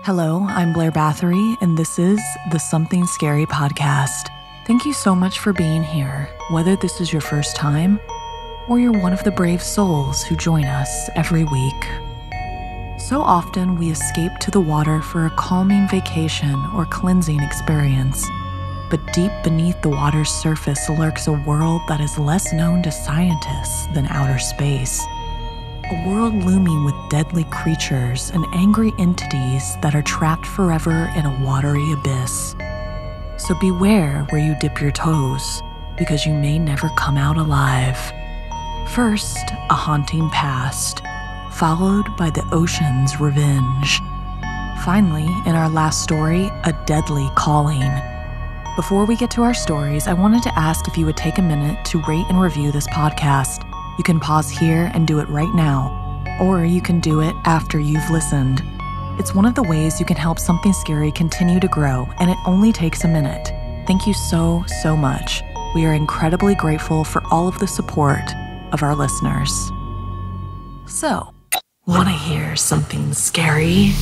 Hello, I'm Blair Bathory, and this is the Something Scary podcast. Thank you so much for being here, whether this is your first time or you're one of the brave souls who join us every week. So often we escape to the water for a calming vacation or cleansing experience. But deep beneath the water's surface lurks a world that is less known to scientists than outer space. A world looming with deadly creatures and angry entities that are trapped forever in a watery abyss. So beware where you dip your toes, because you may never come out alive. First, a haunting past, followed by the ocean's revenge. Finally, in our last story, a deadly calling. Before we get to our stories, I wanted to ask if you would take a minute to rate and review this podcast. You can pause here and do it right now, or you can do it after you've listened. It's one of the ways you can help Something Scary continue to grow, and it only takes a minute. Thank you so much. We are incredibly grateful for all of the support of our listeners. So, want to hear something scary?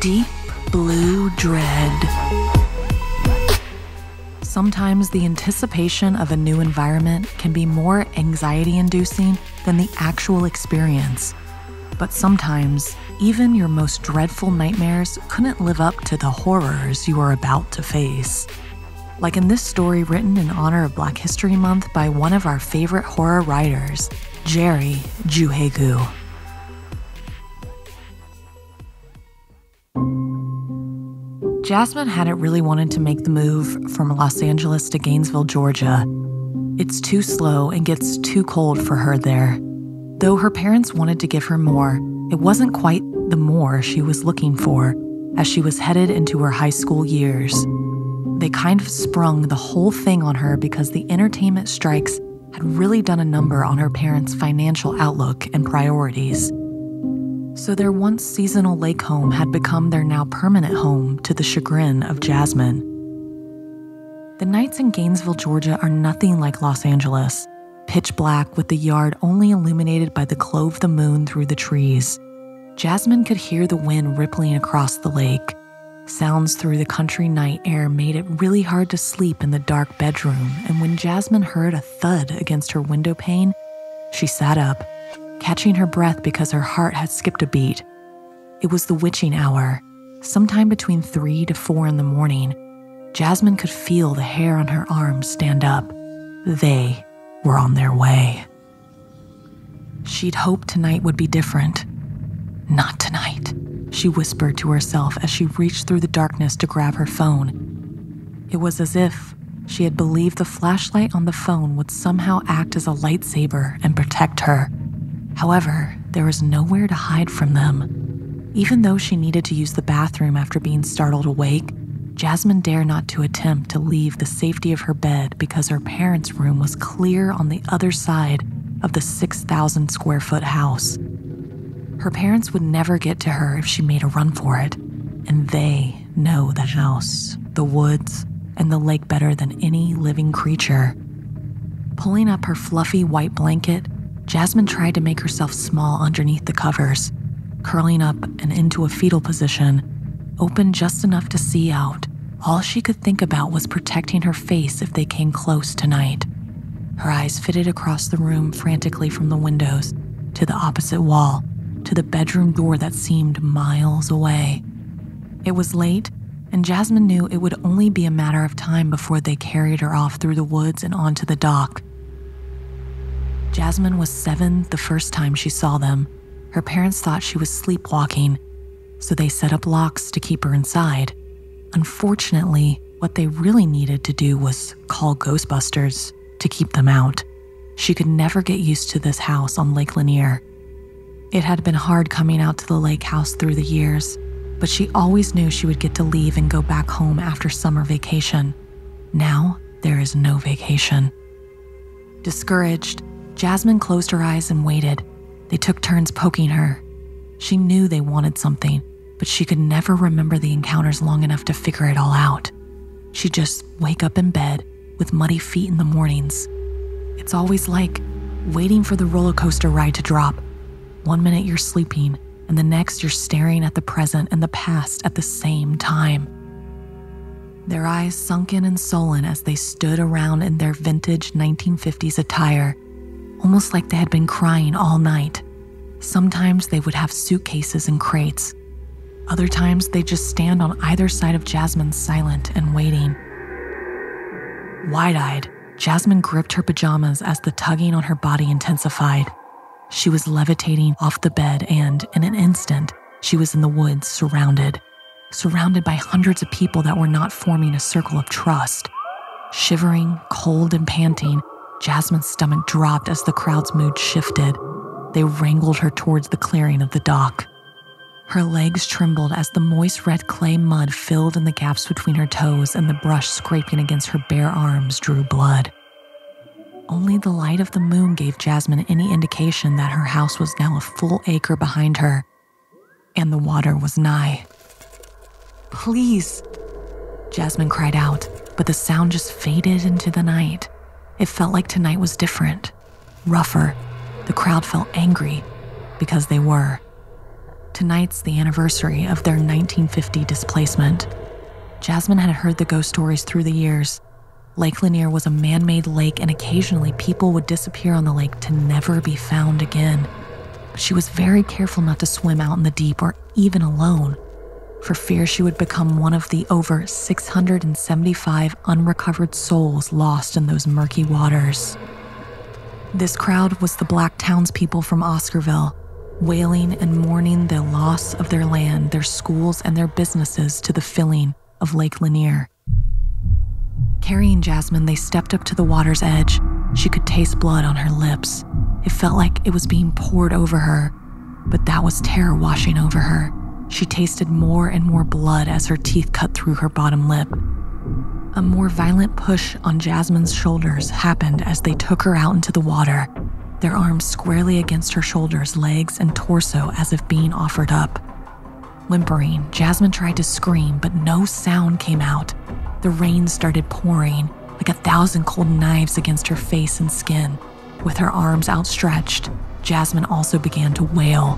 Deep blue dread. Sometimes the anticipation of a new environment can be more anxiety-inducing than the actual experience. But sometimes, even your most dreadful nightmares couldn't live up to the horrors you are about to face. Like in this story written in honor of Black History Month by one of our favorite horror writers, Njeri, Njuhigu. Jasmine hadn't really wanted to make the move from Los Angeles to Gainesville, Georgia. It's too slow and gets too cold for her there. Though her parents wanted to give her more, it wasn't quite the more she was looking for as she was headed into her high school years. They kind of sprung the whole thing on her because the entertainment strikes had really done a number on her parents' financial outlook and priorities. So their once seasonal lake home had become their now permanent home to the chagrin of Jasmine. The nights in Gainesville, Georgia are nothing like Los Angeles, pitch black with the yard only illuminated by the glow of the moon through the trees. Jasmine could hear the wind rippling across the lake. Sounds through the country night air made it really hard to sleep in the dark bedroom, and when Jasmine heard a thud against her window pane, she sat up, catching her breath because her heart had skipped a beat. It was the witching hour, sometime between 3 to 4 in the morning. Jasmine could feel the hair on her arms stand up. They were on their way. She'd hoped tonight would be different. Not tonight, she whispered to herself as she reached through the darkness to grab her phone. It was as if she had believed the flashlight on the phone would somehow act as a lightsaber and protect her. However, there was nowhere to hide from them. Even though she needed to use the bathroom after being startled awake, Jasmine dared not to attempt to leave the safety of her bed because her parents' room was clear on the other side of the 6,000 square foot house. Her parents would never get to her if she made a run for it, and they know the house, the woods, and the lake better than any living creature. Pulling up her fluffy white blanket, Jasmine tried to make herself small underneath the covers, curling up and into a fetal position, open just enough to see out. All she could think about was protecting her face if they came close tonight. Her eyes fitted across the room frantically from the windows, to the opposite wall, to the bedroom door that seemed miles away. It was late, and Jasmine knew it would only be a matter of time before they carried her off through the woods and onto the dock. Jasmine was 7 the first time she saw them. Her parents thought she was sleepwalking, so they set up locks to keep her inside. Unfortunately, what they really needed to do was call Ghostbusters to keep them out. She could never get used to this house on Lake Lanier. It had been hard coming out to the lake house through the years, but she always knew she would get to leave and go back home after summer vacation. Now, there is no vacation. Discouraged, Jasmine closed her eyes and waited. They took turns poking her. She knew they wanted something, but she could never remember the encounters long enough to figure it all out. She'd just wake up in bed with muddy feet in the mornings. It's always like waiting for the roller coaster ride to drop. One minute you're sleeping, and the next you're staring at the present and the past at the same time. Their eyes sunken and sullen as they stood around in their vintage 1950s attire, almost like they had been crying all night. Sometimes they would have suitcases and crates. Other times they'd just stand on either side of Jasmine, silent and waiting. Wide-eyed, Jasmine gripped her pajamas as the tugging on her body intensified. She was levitating off the bed and, in an instant, she was in the woods, surrounded by hundreds of people that were not forming a circle of trust. Shivering, cold, and panting, Jasmine's stomach dropped as the crowd's mood shifted. They wrangled her towards the clearing of the dock. Her legs trembled as the moist red clay mud filled in the gaps between her toes, and the brush scraping against her bare arms drew blood. Only the light of the moon gave Jasmine any indication that her house was now a full acre behind her, and the water was nigh. "Please," Jasmine cried out, but the sound just faded into the night. It felt like tonight was different, rougher. The crowd felt angry, because they were. Tonight's the anniversary of their 1950 displacement. Jasmine had heard the ghost stories through the years. Lake Lanier was a man-made lake, and occasionally people would disappear on the lake to never be found again. But she was very careful not to swim out in the deep or even alone, for fear she would become one of the over 675 unrecovered souls lost in those murky waters. This crowd was the black townspeople from Oscarville, wailing and mourning the loss of their land, their schools, and their businesses to the filling of Lake Lanier. Carrying Jasmine, they stepped up to the water's edge. She could taste blood on her lips. It felt like it was being poured over her, but that was terror washing over her. She tasted more and more blood as her teeth cut through her bottom lip. A more violent push on Jasmine's shoulders happened as they took her out into the water, their arms squarely against her shoulders, legs, and torso as if being offered up. Whimpering, Jasmine tried to scream, but no sound came out. The rain started pouring, like 1,000 cold knives against her face and skin. With her arms outstretched, Jasmine also began to wail.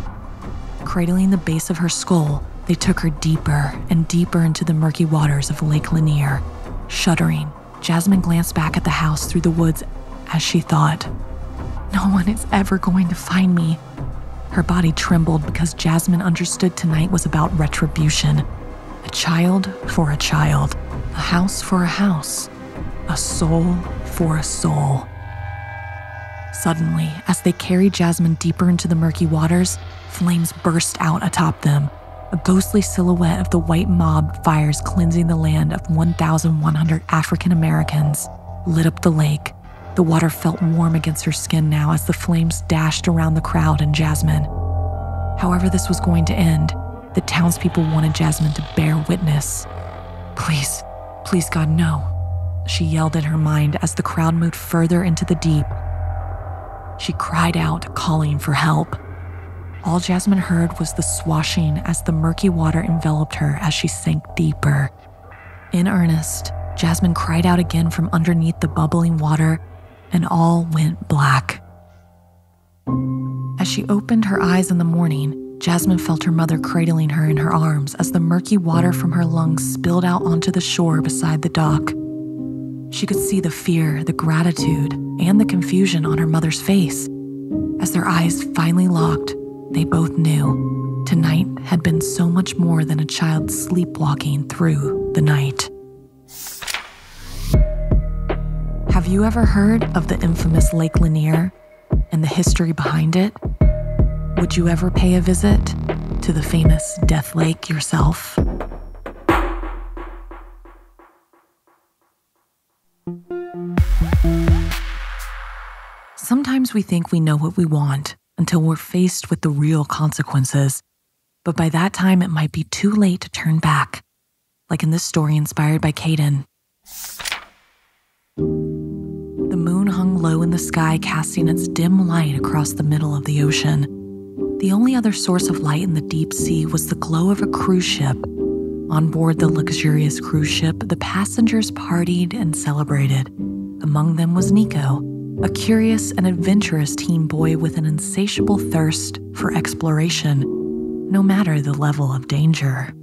Cradling the base of her skull, they took her deeper and deeper into the murky waters of Lake Lanier. Shuddering, Jasmine glanced back at the house through the woods as she thought, "No one is ever going to find me." Her body trembled because Jasmine understood tonight was about retribution. A child for a child, a house for a house, a soul for a soul. Suddenly, as they carried Jasmine deeper into the murky waters, flames burst out atop them. A ghostly silhouette of the white mob fires cleansing the land of 1,100 African Americans lit up the lake. The water felt warm against her skin now as the flames dashed around the crowd and Jasmine. However this was going to end, the townspeople wanted Jasmine to bear witness. "Please, please God, no," she yelled in her mind as the crowd moved further into the deep. She cried out, calling for help. All Jasmine heard was the swashing as the murky water enveloped her as she sank deeper. In earnest, Jasmine cried out again from underneath the bubbling water, and all went black. As she opened her eyes in the morning, Jasmine felt her mother cradling her in her arms as the murky water from her lungs spilled out onto the shore beside the dock. She could see the fear, the gratitude, and the confusion on her mother's face. As their eyes finally locked, they both knew tonight had been so much more than a child sleepwalking through the night. Have you ever heard of the infamous Lake Lanier and the history behind it? Would you ever pay a visit to the famous Death Lake yourself? Sometimes we think we know what we want until we're faced with the real consequences, but by that time it might be too late to turn back, like in this story inspired by Cadyen. The moon hung low in the sky, casting its dim light across the middle of the ocean. The only other source of light in the deep sea was the glow of a cruise ship. On board the luxurious cruise ship, the passengers partied and celebrated. Among them was Nico, a curious and adventurous teen boy with an insatiable thirst for exploration, no matter the level of danger.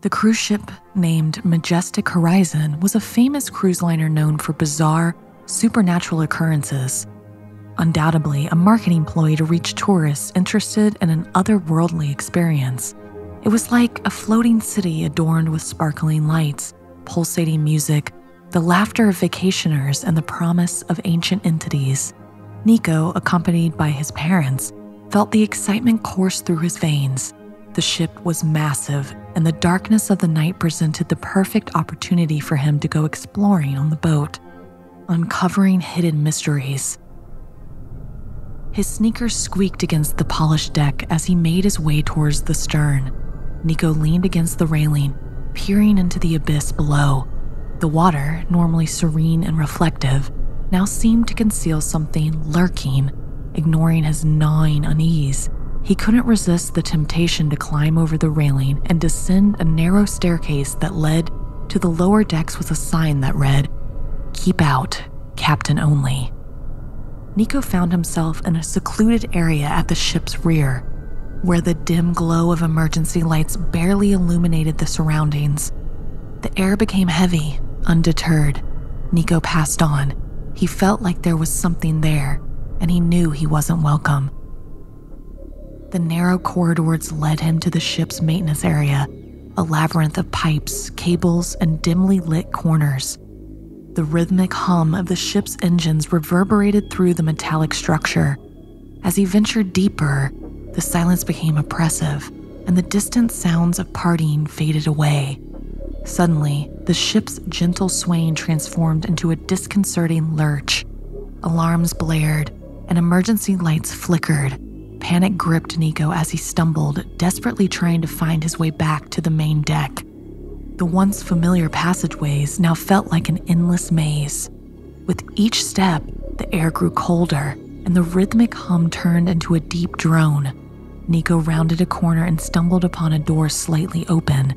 The cruise ship, named Majestic Horizon, was a famous cruise liner known for bizarre, supernatural occurrences. Undoubtedly a marketing ploy to reach tourists interested in an otherworldly experience. It was like a floating city adorned with sparkling lights, pulsating music, the laughter of vacationers, and the promise of ancient entities. Nico, accompanied by his parents, felt the excitement course through his veins. The ship was massive, and the darkness of the night presented the perfect opportunity for him to go exploring on the boat, uncovering hidden mysteries. His sneakers squeaked against the polished deck as he made his way towards the stern. Nico leaned against the railing, peering into the abyss below. The water, normally serene and reflective, now seemed to conceal something lurking. Ignoring his gnawing unease, he couldn't resist the temptation to climb over the railing and descend a narrow staircase that led to the lower decks with a sign that read, "Keep out, Captain only." Nico found himself in a secluded area at the ship's rear, where the dim glow of emergency lights barely illuminated the surroundings. The air became heavy. Undeterred, Nico passed on. He felt like there was something there, and he knew he wasn't welcome. The narrow corridors led him to the ship's maintenance area, a labyrinth of pipes, cables, and dimly lit corners. The rhythmic hum of the ship's engines reverberated through the metallic structure. As he ventured deeper, the silence became oppressive, and the distant sounds of partying faded away. Suddenly, the ship's gentle swaying transformed into a disconcerting lurch. Alarms blared, and emergency lights flickered. Panic gripped Nico as he stumbled, desperately trying to find his way back to the main deck. The once familiar passageways now felt like an endless maze. With each step, the air grew colder, and the rhythmic hum turned into a deep drone. Nico rounded a corner and stumbled upon a door slightly open.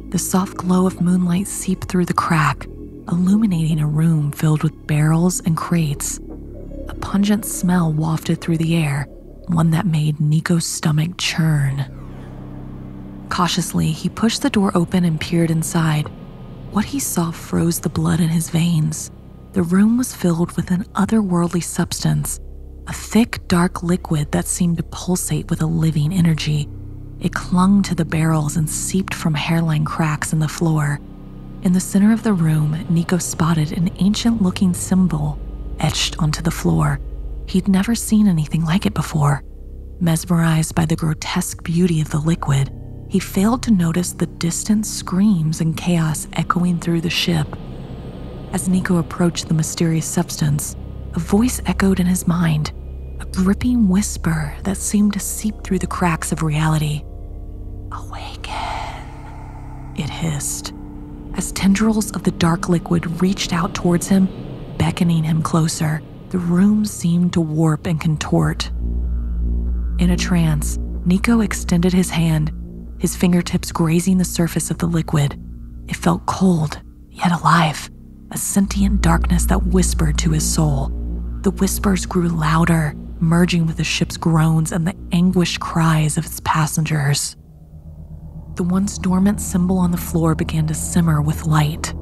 The soft glow of moonlight seeped through the crack, illuminating a room filled with barrels and crates. A pungent smell wafted through the air, one that made Nico's stomach churn. Cautiously, he pushed the door open and peered inside. What he saw froze the blood in his veins. The room was filled with an otherworldly substance, a thick, dark liquid that seemed to pulsate with a living energy. It clung to the barrels and seeped from hairline cracks in the floor. In the center of the room, Nico spotted an ancient-looking symbol etched onto the floor. He'd never seen anything like it before. Mesmerized by the grotesque beauty of the liquid, he failed to notice the distant screams and chaos echoing through the ship. As Nico approached the mysterious substance, a voice echoed in his mind, a gripping whisper that seemed to seep through the cracks of reality. "Awaken," it hissed. As tendrils of the dark liquid reached out towards him, beckoning him closer, the room seemed to warp and contort. In a trance, Nico extended his hand, his fingertips grazing the surface of the liquid. It felt cold, yet alive, a sentient darkness that whispered to his soul. The whispers grew louder, merging with the ship's groans and the anguished cries of its passengers. The once dormant symbol on the floor began to simmer with light.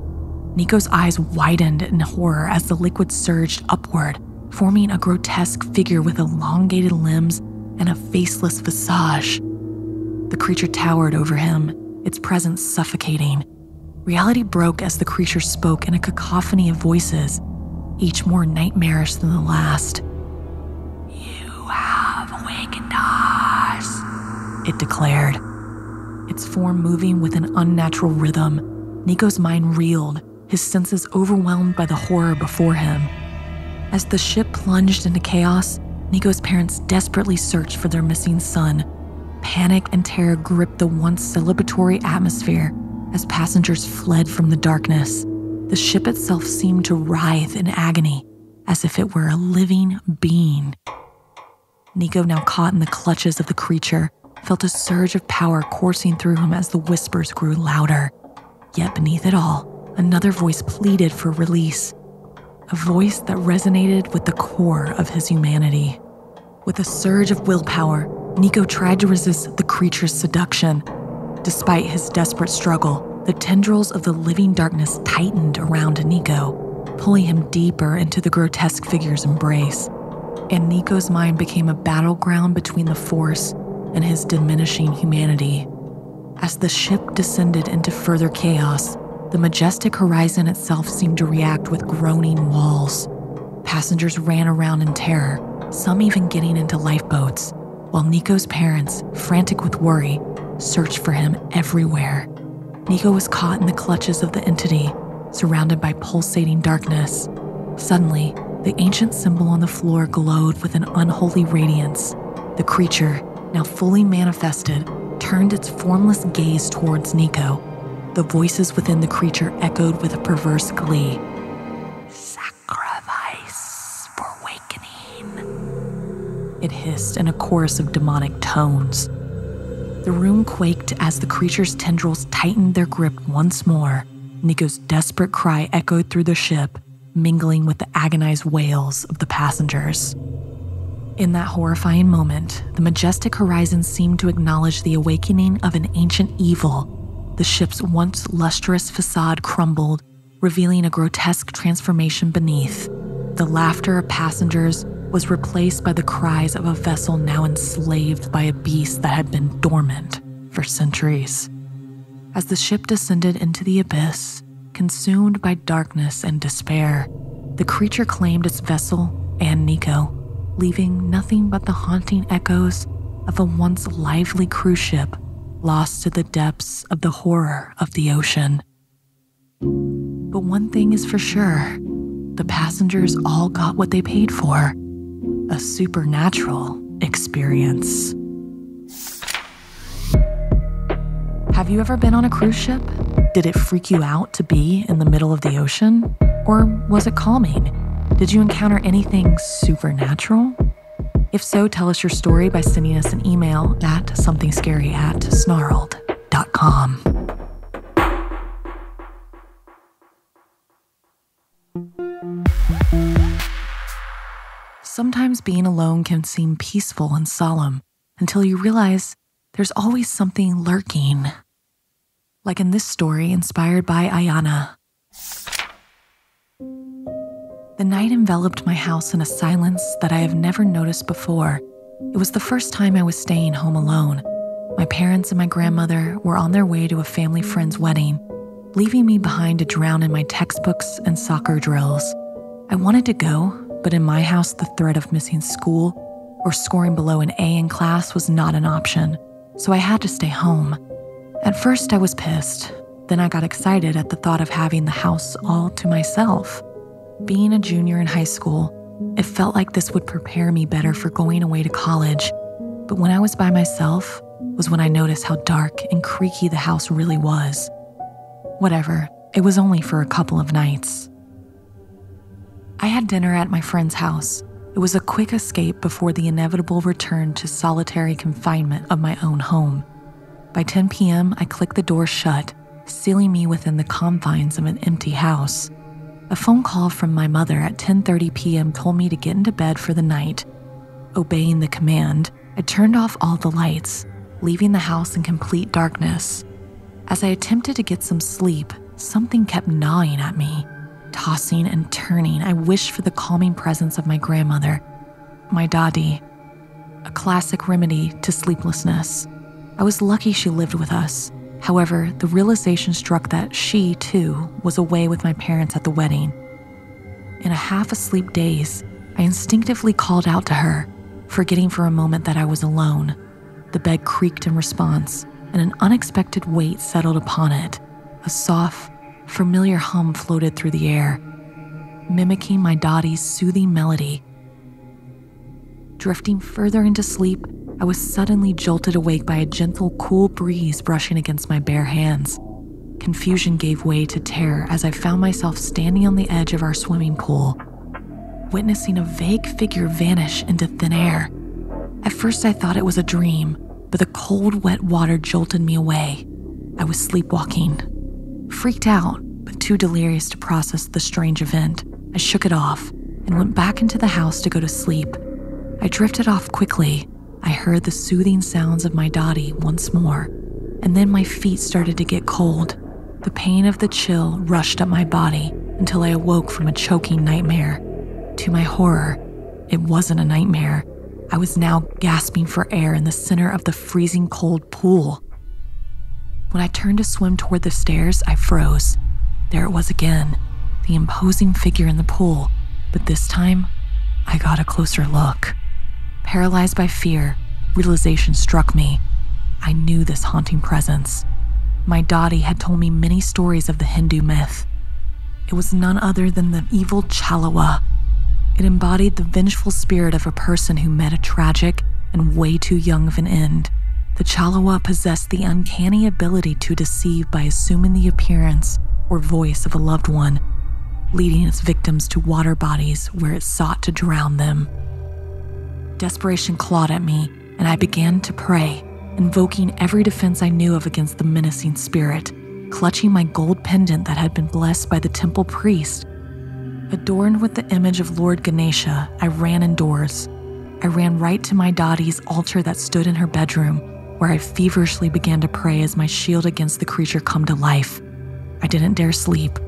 Nico's eyes widened in horror as the liquid surged upward, forming a grotesque figure with elongated limbs and a faceless visage. The creature towered over him, its presence suffocating. Reality broke as the creature spoke in a cacophony of voices, each more nightmarish than the last. "You have awakened us," it declared, its form moving with an unnatural rhythm. Nico's mind reeled, his senses overwhelmed by the horror before him. As the ship plunged into chaos, Nico's parents desperately searched for their missing son. Panic and terror gripped the once celebratory atmosphere as passengers fled from the darkness. The ship itself seemed to writhe in agony, as if it were a living being. Nico, now caught in the clutches of the creature, felt a surge of power coursing through him as the whispers grew louder. Yet beneath it all, another voice pleaded for release. a voice that resonated with the core of his humanity. With a surge of willpower, Nico tried to resist the creature's seduction. Despite his desperate struggle, the tendrils of the living darkness tightened around Nico, pulling him deeper into the grotesque figure's embrace. And Nico's mind became a battleground between the force and his diminishing humanity. As the ship descended into further chaos, the majestic horizon itself seemed to react with groaning walls. Passengers ran around in terror, some even getting into lifeboats, while Nico's parents, frantic with worry, searched for him everywhere. Nico was caught in the clutches of the entity, surrounded by pulsating darkness. Suddenly, the ancient symbol on the floor glowed with an unholy radiance. The creature, now fully manifested, turned its formless gaze towards Nico. The voices within the creature echoed with a perverse glee. "Sacrifice for awakening," it hissed in a chorus of demonic tones. The room quaked as the creature's tendrils tightened their grip once more. Nico's desperate cry echoed through the ship, mingling with the agonized wails of the passengers. In that horrifying moment, the majestic horizon seemed to acknowledge the awakening of an ancient evil. The ship's once lustrous facade crumbled, revealing a grotesque transformation beneath. The laughter of passengers was replaced by the cries of a vessel now enslaved by a beast that had been dormant for centuries. As the ship descended into the abyss, consumed by darkness and despair, the creature claimed its vessel and Nico, leaving nothing but the haunting echoes of a once lively cruise ship lost to the depths of the horror of the ocean. But one thing is for sure, the passengers all got what they paid for: a supernatural experience. Have you ever been on a cruise ship? Did it freak you out to be in the middle of the ocean? Or was it calming? Did you encounter anything supernatural? If so, tell us your story by sending us an email at SomethingScary@snarled.com. Sometimes being alone can seem peaceful and solemn until you realize there's always something lurking. Like in this story inspired by Ananya. The night enveloped my house in a silence that I have never noticed before. It was the first time I was staying home alone. My parents and my grandmother were on their way to a family friend's wedding, leaving me behind to drown in my textbooks and soccer drills. I wanted to go, but in my house, the threat of missing school or scoring below an A in class was not an option, so I had to stay home. At first, I was pissed. Then I got excited at the thought of having the house all to myself. Being a junior in high school, it felt like this would prepare me better for going away to college. But when I was by myself was when I noticed how dark and creaky the house really was. Whatever, it was only for a couple of nights. I had dinner at my friend's house. It was a quick escape before the inevitable return to solitary confinement of my own home. By 10 p.m., I clicked the door shut, sealing me within the confines of an empty house. A phone call from my mother at 10:30 p.m. told me to get into bed for the night. Obeying the command, I turned off all the lights, leaving the house in complete darkness. As I attempted to get some sleep, something kept gnawing at me. Tossing and turning, I wished for the calming presence of my grandmother, my daddy, a classic remedy to sleeplessness. I was lucky she lived with us. However, the realization struck that she, too, was away with my parents at the wedding. In a half-asleep daze, I instinctively called out to her, forgetting for a moment that I was alone. The bed creaked in response, and an unexpected weight settled upon it. A soft, familiar hum floated through the air, mimicking my daddy's soothing melody. Drifting further into sleep, I was suddenly jolted awake by a gentle, cool breeze brushing against my bare hands. Confusion gave way to terror as I found myself standing on the edge of our swimming pool, witnessing a vague figure vanish into thin air. At first I thought it was a dream, but the cold, wet water jolted me away. I was sleepwalking. Freaked out, but too delirious to process the strange event, I shook it off and went back into the house to go to sleep. I drifted off quickly. I heard the soothing sounds of my daddy once more, and then my feet started to get cold. The pain of the chill rushed up my body until I awoke from a choking nightmare. To my horror, it wasn't a nightmare. I was now gasping for air in the center of the freezing cold pool. When I turned to swim toward the stairs, I froze. There it was again, the imposing figure in the pool, but this time, I got a closer look. Paralyzed by fear, realization struck me. I knew this haunting presence. My daddy had told me many stories of the Hindu myth. It was none other than the evil Chalawa. It embodied the vengeful spirit of a person who met a tragic and way too young of an end. The Chalawa possessed the uncanny ability to deceive by assuming the appearance or voice of a loved one, leading its victims to water bodies where it sought to drown them. Desperation clawed at me, and I began to pray, invoking every defense I knew of against the menacing spirit, clutching my gold pendant that had been blessed by the temple priest. Adorned with the image of Lord Ganesha, I ran indoors. I ran right to my daddy's altar that stood in her bedroom, where I feverishly began to pray as my shield against the creature come to life. I didn't dare sleep,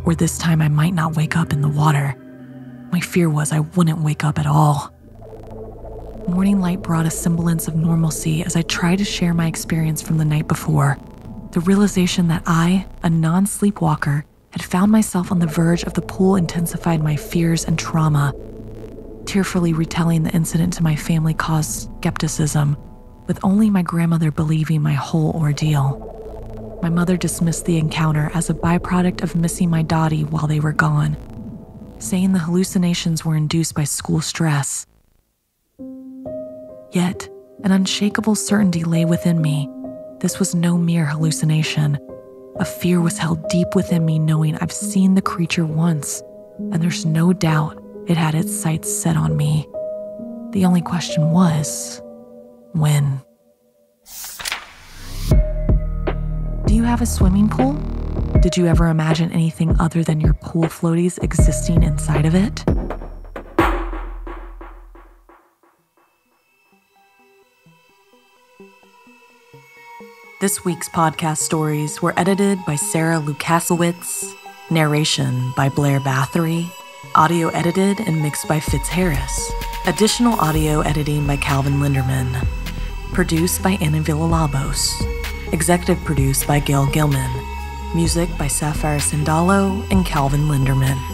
or this time I might not wake up in the water. My fear was I wouldn't wake up at all. Morning light brought a semblance of normalcy as I tried to share my experience from the night before. The realization that I, a non-sleepwalker, had found myself on the verge of the pool intensified my fears and trauma. Tearfully retelling the incident to my family caused skepticism, with only my grandmother believing my whole ordeal. My mother dismissed the encounter as a byproduct of missing my daddy while they were gone, saying the hallucinations were induced by school stress. Yet, an unshakable certainty lay within me. This was no mere hallucination. A fear was held deep within me knowing I've seen the creature once, and there's no doubt it had its sights set on me. The only question was, when? Do you have a swimming pool? Did you ever imagine anything other than your pool floaties existing inside of it? This week's podcast stories were edited by Sarah Lukasiewicz, narration by Blair Bathory, audio edited and mixed by Fitz Harris, additional audio editing by Calvin Linderman, produced by Anna Villalobos, executive produced by Gail Gilman, music by Sapphire Sindalo and Calvin Linderman.